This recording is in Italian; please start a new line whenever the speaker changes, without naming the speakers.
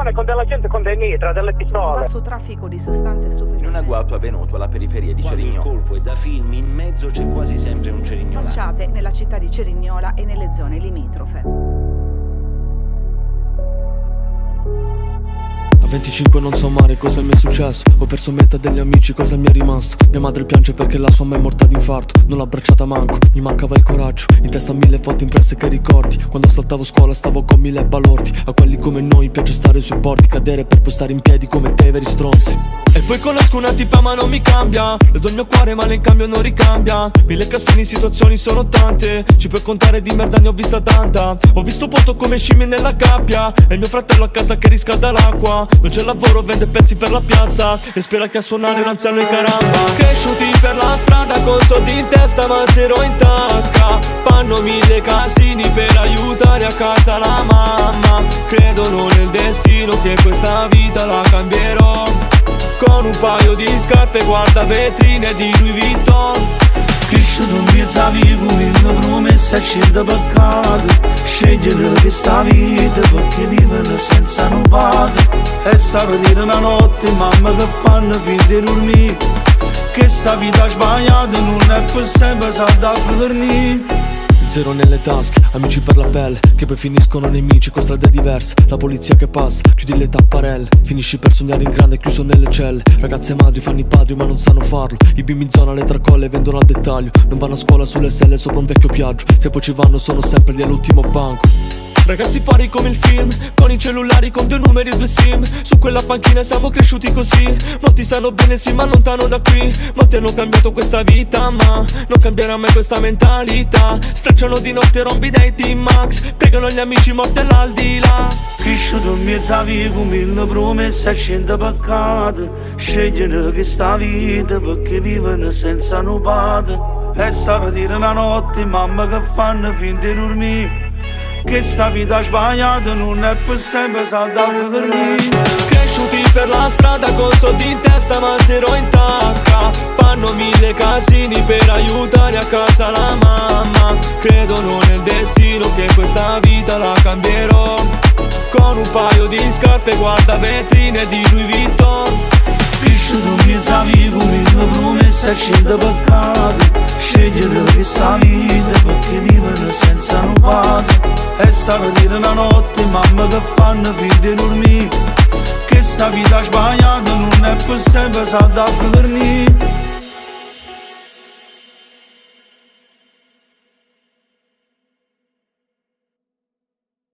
persone, con della gente con dei mitra, delle pistole.
Vasto traffico di sostanze stupefacenti.
In un agguato avvenuto alla periferia di Cerignola.
Quando il colpo è da film, in mezzo c'è quasi sempre un cerignolano.
Spacciate nella città di Cerignola e nelle zone limitrofe.
A 25 non so male cosa mi è successo. Ho perso metà degli amici, cosa mi è rimasto? Mia madre piange perché la sua mamma è morta d'infarto. Non l'ho abbracciata manco, mi mancava il coraggio. In testa 1000 foto impresse che ricordi. Quando saltavo scuola stavo con 1000 balordi. A quelli come noi piace stare sui bordi, cadere per poi stare in piedi come dei veri stronzi. E poi conosco una tipa ma non mi cambia. Le do il mio cuore ma lei in cambio non ricambia. 1000 cassini, situazioni sono tante. Ci puoi contare di merda, ne ho vista tanta. Ho visto poto come scimmie nella gabbia. E il mio fratello a casa che riscalda l'acqua. Non c'è lavoro, vende pezzi per la piazza. E spera che a suonare un anziano in caramba. Cresciuti per la strada con soldi in testa ma zero in tasca. Fanno 1000 casini per aiutare a casa la mamma. Credono nel destino che questa vita la cambierò. Con un paio di scarpe guarda vetrine di Louis Vuitton.
Cresciuto in mezzo a vivo, mille promesse e certe peccato. Scegliere questa vita perché vivere senza un padre. E sarà dire una notte mamma che fanno finta di dormire. Che sta vita sbagliata non è per sempre salda a dormire.
Zero nelle tasche, amici per la pelle, che poi finiscono nemici con strade diverse. La polizia che passa, chiudi le tapparelle. Finisci per sognare in grande chiuso nelle celle. Ragazze e madri fanno i padri ma non sanno farlo. I bimbi in zona le tracolle vendono al dettaglio. Non vanno a scuola sulle selle sopra un vecchio piaggio. Se poi ci vanno sono sempre lì all'ultimo banco. Ragazzi fuori come il film, con i cellulari con 2 numeri e 2 sim. Su quella panchina siamo cresciuti così. Molti stanno bene sì ma lontano da qui. Molti hanno cambiato questa vita ma non cambierà mai questa mentalità. Stracciano di notte rompi dai team max. Pregano gli amici morti all'aldilà.
Cresciuto in mezzo a vivo, mille promesse e certe peccati. Scegliere questa vita perché vivono senza un padre. E sarà dire una notte mamma che fanno finta di dormire. Che sta vita sbagliata non è per sempre salda a dormire.
Cresciuti per la strada con soldi in testa ma zero in tasca. Fanno 1000 casini per aiutare a casa la mamma. Credono nel destino che questa vita la cambierò. Con un paio di scarpe guarda vetrine di Louis Vuitton.
Cresciuto in mezzo a vivo, mille promesse e certe peccati. Scegliere questa vita perché vivere senza un padre. E sarà dire una notte mamma che fanno finta di dormire. Che sta vita sbagliata non è per sempre salda a dormire.